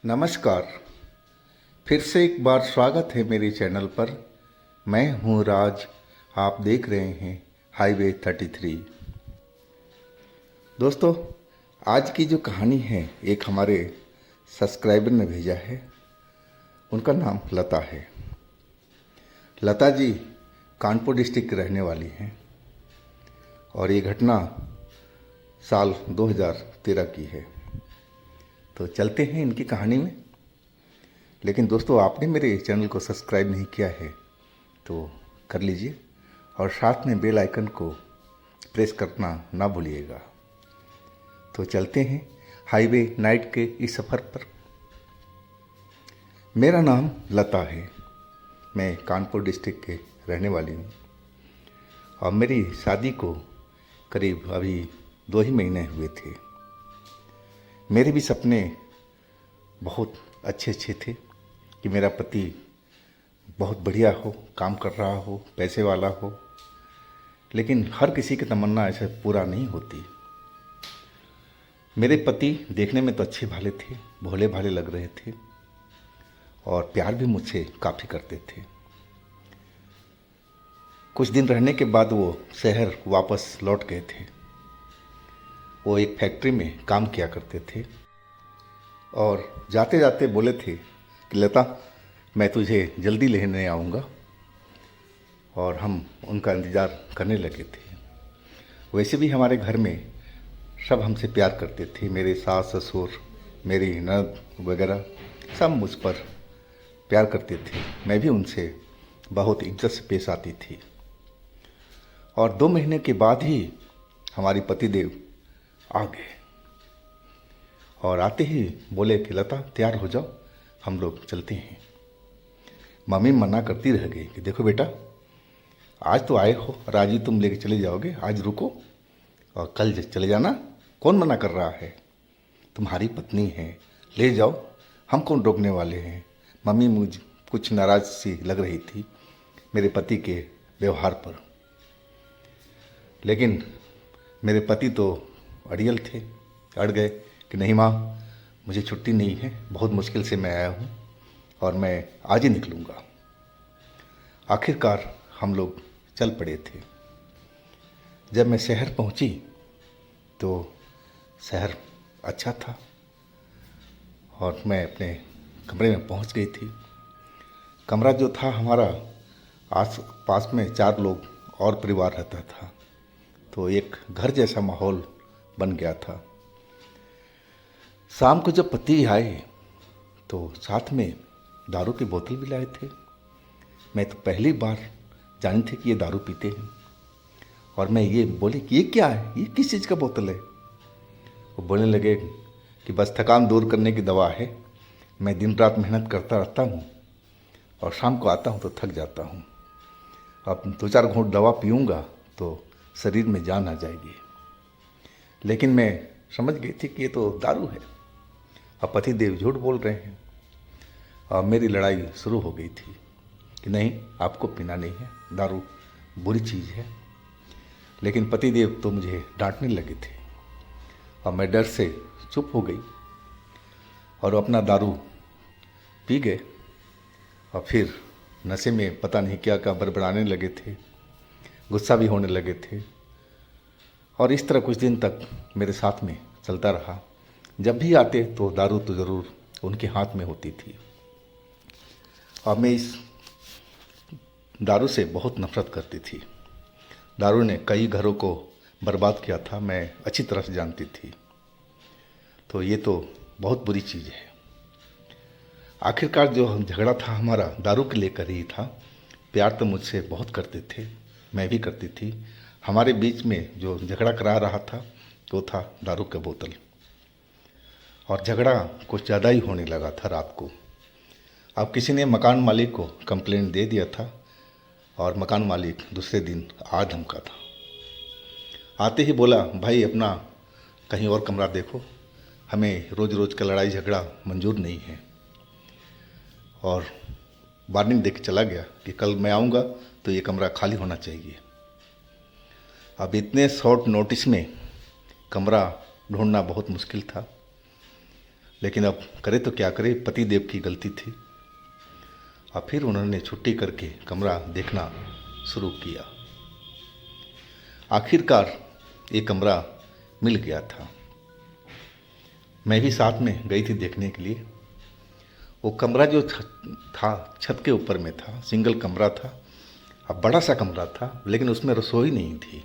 नमस्कार। फिर से एक बार स्वागत है मेरे चैनल पर। मैं हूं राज। आप देख रहे हैं हाईवे 33। दोस्तों, आज की जो कहानी है एक हमारे सब्सक्राइबर ने भेजा है। उनका नाम लता है। लता जी कानपुर डिस्ट्रिक्ट की रहने वाली हैं और ये घटना साल 2013 की है। तो चलते हैं इनकी कहानी में। लेकिन दोस्तों, आपने मेरे चैनल को सब्सक्राइब नहीं किया है तो कर लीजिए और साथ में बेल आइकन को प्रेस करना ना भूलिएगा। तो चलते हैं हाईवे नाइट के इस सफ़र पर। मेरा नाम लता है। मैं कानपुर डिस्ट्रिक्ट के रहने वाली हूँ और मेरी शादी को करीब अभी 2 ही महीने हुए थे। मेरे भी सपने बहुत अच्छे थे कि मेरा पति बहुत बढ़िया हो, काम कर रहा हो, पैसे वाला हो। लेकिन हर किसी की तमन्ना ऐसे पूरा नहीं होती। मेरे पति देखने में तो अच्छे भाले थे, भोले भाले लग रहे थे और प्यार भी मुझसे काफ़ी करते थे। कुछ दिन रहने के बाद वो शहर वापस लौट गए थे। वो एक फैक्ट्री में काम किया करते थे और जाते जाते बोले थे कि लता, मैं तुझे जल्दी लेने आऊँगा। और हम उनका इंतज़ार करने लगे थे। वैसे भी हमारे घर में सब हमसे प्यार करते थे। मेरे सास ससुर, मेरी ननद वगैरह सब मुझ पर प्यार करते थे। मैं भी उनसे बहुत इज्जत से पेश आती थी। और 2 महीने के बाद ही हमारी पतिदेव आ गए और आते ही बोले कि लता तैयार हो जाओ, हम लोग चलते हैं। मम्मी मना करती रह गई कि देखो बेटा, आज तो आए हो, राजी तुम लेके चले जाओगे, आज रुको और कल चले जाना। कौन मना कर रहा है? तुम्हारी पत्नी है, ले जाओ, हम कौन रोकने वाले हैं। मम्मी मुझ कुछ नाराज सी लग रही थी मेरे पति के व्यवहार पर। लेकिन मेरे पति तो अड़ियल थे, अड़ गए कि नहीं माँ, मुझे छुट्टी नहीं है, बहुत मुश्किल से मैं आया हूँ और मैं आज ही निकलूँगा। आखिरकार हम लोग चल पड़े थे। जब मैं शहर पहुँची तो शहर अच्छा था और मैं अपने कमरे में पहुँच गई थी। कमरा जो था हमारा, आस पास में 4 लोग और परिवार रहता था, तो एक घर जैसा माहौल बन गया था। शाम को जब पति आए तो साथ में दारू की बोतल भी लाए थे। मैं तो पहली बार जानी थी कि ये दारू पीते हैं और मैं ये बोले कि ये क्या है, ये किस चीज़ का बोतल है। वो बोलने लगे कि बस थकान दूर करने की दवा है, मैं दिन रात मेहनत करता रहता हूँ और शाम को आता हूँ तो थक जाता हूँ। अब 2-4 घूंट दवा पीऊँगा तो शरीर में जान आ जाएगी। लेकिन मैं समझ गई थी कि ये तो दारू है। अब पतिदेव झूठ बोल रहे हैं और मेरी लड़ाई शुरू हो गई थी कि नहीं, आपको पीना नहीं है, दारू बुरी चीज़ है। लेकिन पतिदेव तो मुझे डांटने लगे थे और मैं डर से चुप हो गई और अपना दारू पी गए और फिर नशे में पता नहीं क्या क्या बड़बड़ाने लगे थे, गुस्सा भी होने लगे थे। और इस तरह कुछ दिन तक मेरे साथ में चलता रहा। जब भी आते तो दारू तो ज़रूर उनके हाथ में होती थी और मैं इस दारू से बहुत नफरत करती थी। दारू ने कई घरों को बर्बाद किया था, मैं अच्छी तरह से जानती थी। तो ये तो बहुत बुरी चीज़ है। आखिरकार जो झगड़ा था हमारा दारू के लेकर ही था। प्यार तो मुझसे बहुत करते थे, मैं भी करती थी। हमारे बीच में जो झगड़ा करा रहा था वो था दारू का बोतल। और झगड़ा कुछ ज़्यादा ही होने लगा था रात को। अब किसी ने मकान मालिक को कंप्लेंट दे दिया था और मकान मालिक दूसरे दिन आ धमका था। आते ही बोला, भाई अपना कहीं और कमरा देखो, हमें रोज़ रोज़ का लड़ाई झगड़ा मंजूर नहीं है। और वार्निंग दे के चला गया कि कल मैं आऊँगा तो ये कमरा खाली होना चाहिए। अब इतने शॉर्ट नोटिस में कमरा ढूंढना बहुत मुश्किल था। लेकिन अब करे तो क्या करे, पति देव की गलती थी। और फिर उन्होंने छुट्टी करके कमरा देखना शुरू किया। आखिरकार ये कमरा मिल गया था। मैं भी साथ में गई थी देखने के लिए। वो कमरा जो था छत के ऊपर में था, सिंगल कमरा था। अब बड़ा सा कमरा था, लेकिन उसमें रसोई नहीं थी।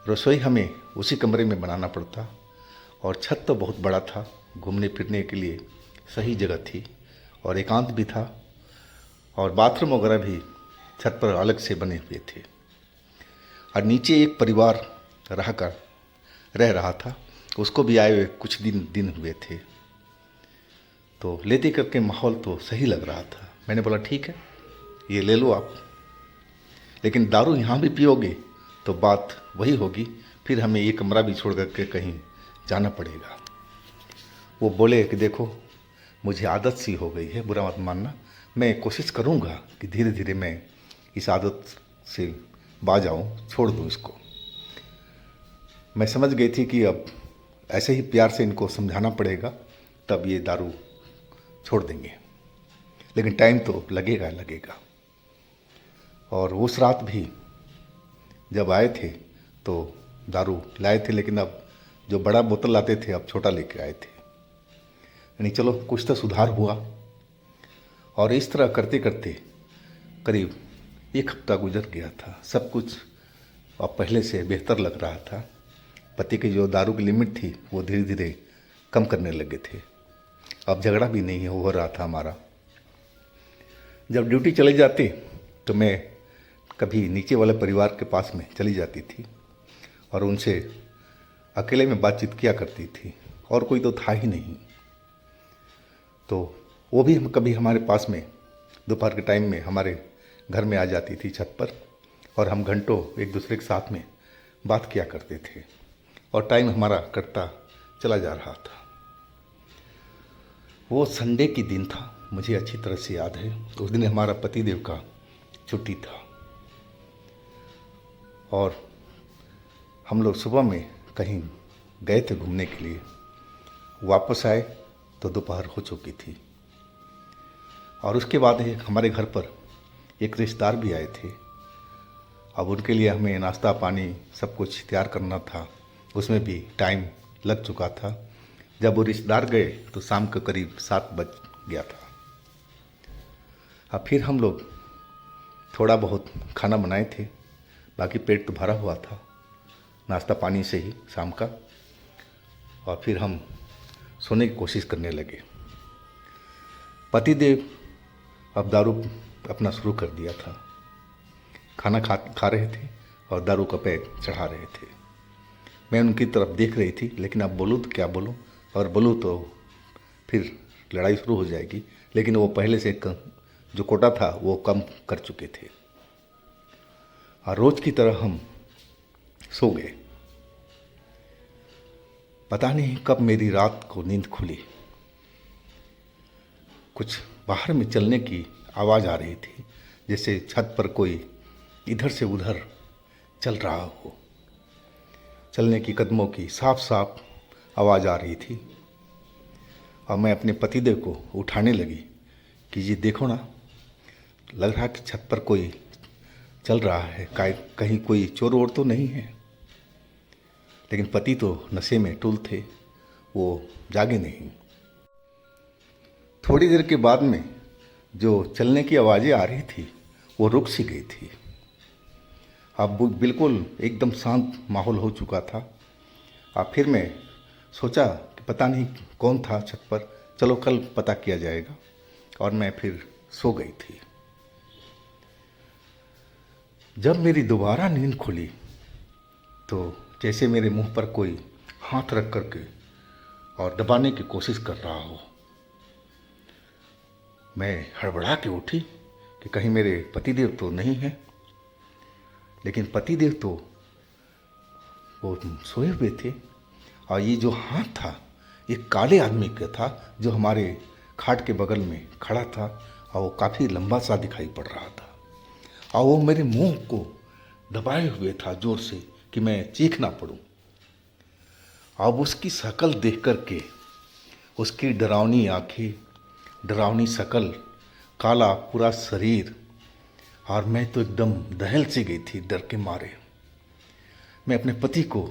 रसोई हमें उसी कमरे में बनाना पड़ता। और छत तो बहुत बड़ा था, घूमने फिरने के लिए सही जगह थी और एकांत भी था। और बाथरूम वगैरह भी छत पर अलग से बने हुए थे। और नीचे एक परिवार रह रहा था, उसको भी आए हुए कुछ दिन हुए थे। तो लेते करके माहौल तो सही लग रहा था। मैंने बोला ठीक है, ये ले लो आप, लेकिन दारू यहाँ भी पियोगे तो बात वही होगी, फिर हमें ये कमरा भी छोड़ करके कहीं जाना पड़ेगा। वो बोले कि देखो, मुझे आदत सी हो गई है, बुरा मत मानना, मैं कोशिश करूँगा कि धीरे धीरे मैं इस आदत से बाज आऊँ, छोड़ दूँ इसको। मैं समझ गई थी कि अब ऐसे ही प्यार से इनको समझाना पड़ेगा, तब ये दारू छोड़ देंगे, लेकिन टाइम तो लगेगा। और उस रात भी जब आए थे तो दारू लाए थे, लेकिन अब जो बड़ा बोतल लाते थे अब छोटा लेके आए थे। यानी चलो कुछ तो सुधार हुआ। और इस तरह करते करते करीब 1 हफ्ता गुजर गया था। सब कुछ अब पहले से बेहतर लग रहा था। पति की जो दारू की लिमिट थी वो धीरे धीरे कम करने लगे थे। अब झगड़ा भी नहीं हो रहा था हमारा। जब ड्यूटी चले जाते तो मैं कभी नीचे वाले परिवार के पास में चली जाती थी और उनसे अकेले में बातचीत किया करती थी, और कोई तो था ही नहीं। तो वो भी कभी हमारे पास में दोपहर के टाइम में हमारे घर में आ जाती थी छत पर, और हम घंटों एक दूसरे के साथ में बात किया करते थे और टाइम हमारा कटता चला जा रहा था। वो संडे की दिन था, मुझे अच्छी तरह से याद है। उस दिन हमारा पतिदेव का छुट्टी था और हम लोग सुबह में कहीं गए थे घूमने के लिए। वापस आए तो दोपहर हो चुकी थी। और उसके बाद हमारे घर पर एक रिश्तेदार भी आए थे। अब उनके लिए हमें नाश्ता पानी सब कुछ तैयार करना था, उसमें भी टाइम लग चुका था। जब वो रिश्तेदार गए तो शाम के करीब 7 बज गया था। अब फिर हम लोग थोड़ा बहुत खाना बनाए थे, बाकी पेट तो भरा हुआ था नाश्ता पानी से ही शाम का। और फिर हम सोने की कोशिश करने लगे। पतिदेव अब दारू अपना शुरू कर दिया था। खाना खा रहे थे और दारू का पैक चढ़ा रहे थे। मैं उनकी तरफ देख रही थी, लेकिन अब बोलूँ तो क्या बोलूँ, और बोलूँ तो फिर लड़ाई शुरू हो जाएगी। लेकिन वो पहले से जो कोटा था वो कम कर चुके थे और रोज़ की तरह हम सो गए। पता नहीं कब मेरी रात को नींद खुली। कुछ बाहर में चलने की आवाज़ आ रही थी, जैसे छत पर कोई इधर से उधर चल रहा हो। चलने की कदमों की साफ साफ आवाज़ आ रही थी। और मैं अपने पतिदेव को उठाने लगी कि ये देखो ना, लग रहा कि छत पर कोई चल रहा है, कहीं कोई चोर वोर तो नहीं है। लेकिन पति तो नशे में टुल थे, वो जागे नहीं। थोड़ी देर के बाद में जो चलने की आवाज़ें आ रही थी वो रुक सी गई थी। अब बिल्कुल एकदम शांत माहौल हो चुका था। और फिर मैं सोचा कि पता नहीं कौन था छत पर, चलो कल पता किया जाएगा। और मैं फिर सो गई थी। जब मेरी दोबारा नींद खुली तो जैसे मेरे मुंह पर कोई हाथ रख करके और दबाने की कोशिश कर रहा हो। मैं हड़बड़ा के उठी कि कहीं मेरे पतिदेव तो नहीं हैं। लेकिन पतिदेव तो वो सोए हुए थे। और ये जो हाथ था एक काले आदमी का था, जो हमारे खाट के बगल में खड़ा था, और वो काफ़ी लंबा सा दिखाई पड़ रहा था। और वो मेरे मुंह को दबाए हुए था जोर से कि मैं चीख ना पड़ूं। अब उसकी शक्ल देख करके उसकी डरावनी आंखें, डरावनी शक्ल, काला पूरा शरीर, और मैं तो एकदम दहल सी गई थी डर के मारे। मैं अपने पति को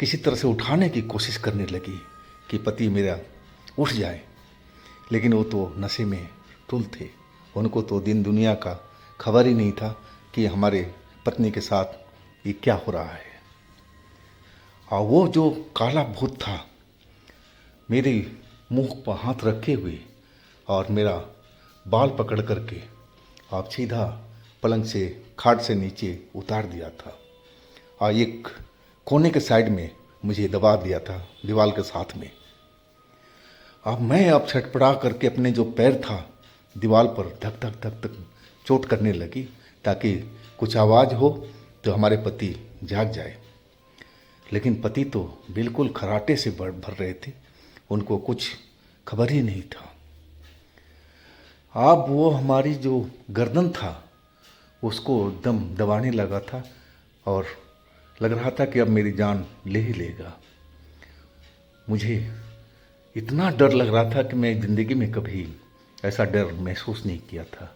किसी तरह से उठाने की कोशिश करने लगी कि पति मेरा उठ जाए, लेकिन वो तो नशे में टुल थे। उनको तो दिन दुनिया का खबर ही नहीं था कि हमारे पत्नी के साथ ये क्या हो रहा है। और वो जो काला भूत था मेरे मुंह पर हाथ रखे हुए और मेरा बाल पकड़ करके आप सीधा पलंग से, खाट से नीचे उतार दिया था और एक कोने के साइड में मुझे दबा दिया था दीवार के साथ में। अब मैं छटपटा करके अपने जो पैर था दीवार पर धक धक धक धक चोट करने लगी ताकि कुछ आवाज़ हो तो हमारे पति जाग जाए। लेकिन पति तो बिल्कुल खराटे से भर रहे थे, उनको कुछ खबर ही नहीं था। अब वो हमारी जो गर्दन था उसको एकदम दबाने लगा था और लग रहा था कि अब मेरी जान ले ही लेगा। मुझे इतना डर लग रहा था कि मैं ज़िंदगी में कभी ऐसा डर महसूस नहीं किया था।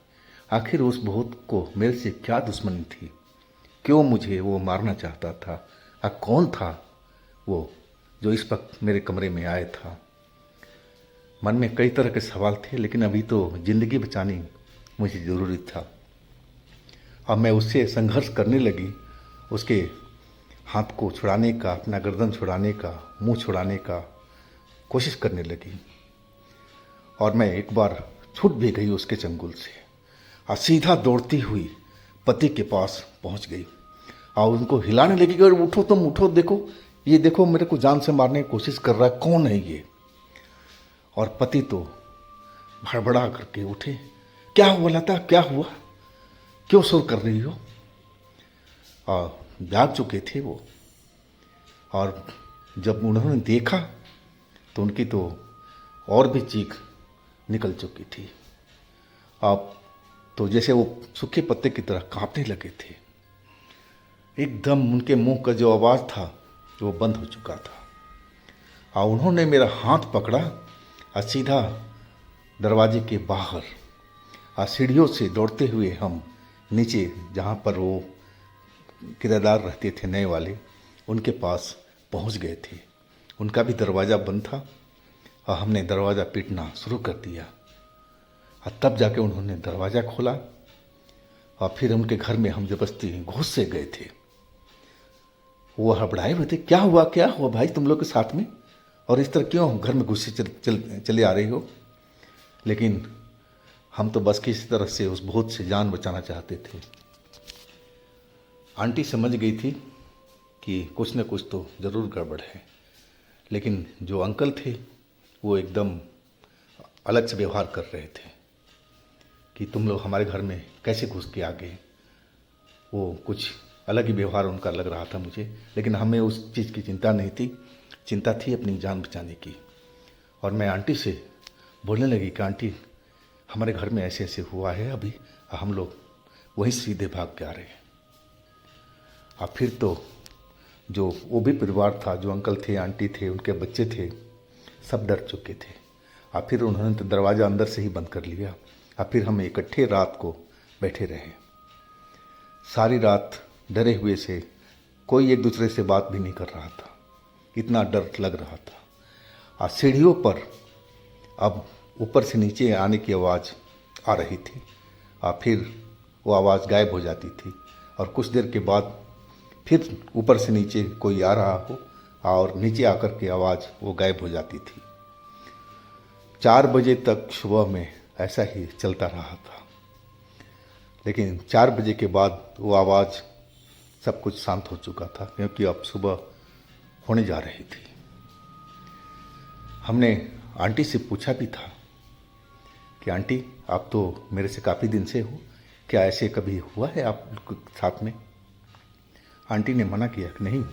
आखिर उस भूत को मेरे से क्या दुश्मनी थी, क्यों मुझे वो मारना चाहता था, कौन था वो जो इस वक्त मेरे कमरे में आया था। मन में कई तरह के सवाल थे, लेकिन अभी तो ज़िंदगी बचानी मुझे ज़रूरी था। अब मैं उससे संघर्ष करने लगी, उसके हाथ को छुड़ाने का, अपना गर्दन छुड़ाने का, मुंह छुड़ाने का कोशिश करने लगी। और मैं एक बार छूट भी गई उसके चंगुल से और सीधा दौड़ती हुई पति के पास पहुंच गई और उनको हिलाने लगी कि उठो, तुम उठो, देखो ये देखो मेरे को जान से मारने की कोशिश कर रहा है, कौन है ये। और पति तो भड़बड़ा करके उठे, क्या हुआ लता, क्या हुआ, क्यों शोर कर रही हो। और जाग चुके थे वो, और जब उन्होंने देखा तो उनकी तो और भी चीख निकल चुकी थी। अब तो जैसे वो सूखे पत्ते की तरह कांपने लगे थे। एकदम उनके मुंह का जो आवाज़ था वो बंद हो चुका था और उन्होंने मेरा हाथ पकड़ा और सीधा दरवाजे के बाहर और सीढ़ियों से दौड़ते हुए हम नीचे, जहाँ पर वो किराएदार रहते थे नए वाले, उनके पास पहुँच गए थे। उनका भी दरवाज़ा बंद था और हमने दरवाज़ा पीटना शुरू कर दिया और तब जाके उन्होंने दरवाज़ा खोला और फिर उनके घर में हम जबरदस्ती घुस से गए थे। वो हड़बड़ाए हुए थे, क्या हुआ भाई तुम लोग के साथ में, और इस तरह क्यों घर में घुस से चले आ रही हो। लेकिन हम तो बस किसी तरह से उस भूत से जान बचाना चाहते थे। आंटी समझ गई थी कि कुछ न कुछ तो ज़रूर गड़बड़ है, लेकिन जो अंकल थे वो एकदम अलग से व्यवहार कर रहे थे कि तुम लोग हमारे घर में कैसे घुस के आ गए। वो कुछ अलग ही व्यवहार उनका लग रहा था मुझे, लेकिन हमें उस चीज़ की चिंता नहीं थी, चिंता थी अपनी जान बचाने की। और मैं आंटी से बोलने लगी कि आंटी हमारे घर में ऐसे ऐसे हुआ है अभी, हम लोग वहीं सीधे भाग के आ रहे हैं। और फिर तो जो वो भी परिवार था, जो अंकल थे, आंटी थे, उनके बच्चे थे, सब डर चुके थे। और फिर उन्होंने तो दरवाज़ा अंदर से ही बंद कर लिया और फिर हम इकट्ठे रात को बैठे रहे। सारी रात डरे हुए से कोई एक दूसरे से बात भी नहीं कर रहा था, इतना डर लग रहा था। और सीढ़ियों पर अब ऊपर से नीचे आने की आवाज़ आ रही थी और फिर वो आवाज़ गायब हो जाती थी और कुछ देर के बाद फिर ऊपर से नीचे कोई आ रहा हो और नीचे आकर के आवाज़ वो गायब हो जाती थी। 4 बजे तक सुबह में ऐसा ही चलता रहा था, लेकिन 4 बजे के बाद वो आवाज़ सब कुछ शांत हो चुका था, क्योंकि अब सुबह होने जा रही थी। हमने आंटी से पूछा भी था कि आंटी आप तो मेरे से काफ़ी दिन से हो, क्या ऐसे कभी हुआ है आप साथ में। आंटी ने मना किया कि नहीं,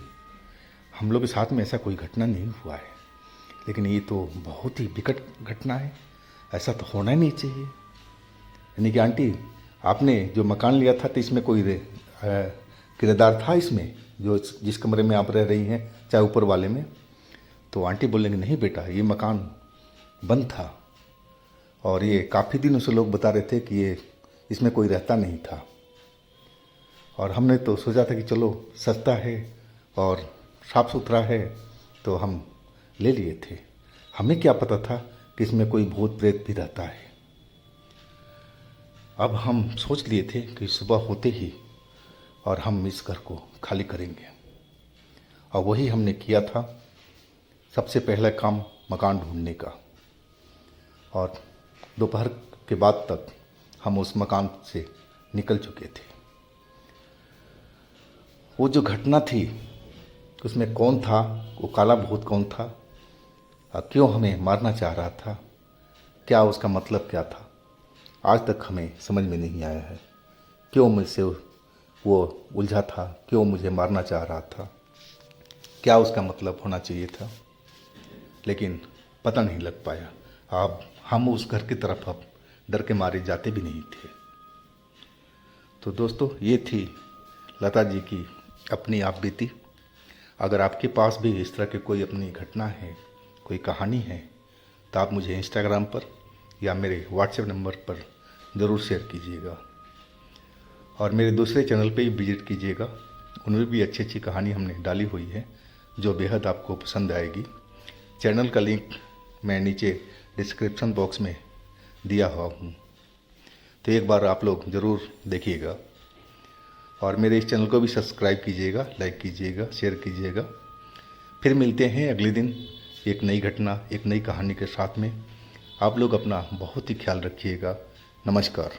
हम लोग के साथ में ऐसा कोई घटना नहीं हुआ है, लेकिन ये तो बहुत ही विकट घटना है, ऐसा तो होना ही नहीं चाहिए। यानी कि आंटी आपने जो मकान लिया था तो इसमें कोई किराएदार था इसमें, जो जिस कमरे में आप रह रही हैं, चाहे ऊपर वाले में। तो आंटी बोलेंगे नहीं बेटा, ये मकान बंद था और ये काफ़ी दिनों से लोग बता रहे थे कि ये इसमें कोई रहता नहीं था। और हमने तो सोचा था कि चलो सस्ता है और साफ़ सुथरा है तो हम ले लिए थे। हमें क्या पता था कि इसमें कोई भूत प्रेत भी रहता है। अब हम सोच लिए थे कि सुबह होते ही और हम इस घर को खाली करेंगे, और वही हमने किया था। सबसे पहला काम मकान ढूंढने का, और दोपहर के बाद तक हम उस मकान से निकल चुके थे। वो जो घटना थी उसमें कौन था, वो काला भूत कौन था, और क्यों हमें मारना चाह रहा था, क्या उसका मतलब क्या था, आज तक हमें समझ में नहीं आया है। क्यों मुझसे वो उलझा था, क्यों मुझे मारना चाह रहा था, क्या उसका मतलब होना चाहिए था, लेकिन पता नहीं लग पाया। अब हम उस घर की तरफ अब डर के मारे जाते भी नहीं थे। तो दोस्तों, ये थी लता जी की अपनी आप बीती। अगर आपके पास भी इस तरह की कोई अपनी घटना है, कोई कहानी है, तो आप मुझे इंस्टाग्राम पर या मेरे व्हाट्सएप नंबर पर ज़रूर शेयर कीजिएगा। और मेरे दूसरे चैनल पे भी विजिट कीजिएगा, उनमें भी अच्छी अच्छी कहानी हमने डाली हुई है जो बेहद आपको पसंद आएगी। चैनल का लिंक मैं नीचे डिस्क्रिप्शन बॉक्स में दिया हुआ हूँ, तो एक बार आप लोग ज़रूर देखिएगा। और मेरे इस चैनल को भी सब्सक्राइब कीजिएगा, लाइक कीजिएगा, शेयर कीजिएगा। फिर मिलते हैं अगले दिन एक नई घटना, एक नई कहानी के साथ में। आप लोग अपना बहुत ही ख्याल रखिएगा। नमस्कार।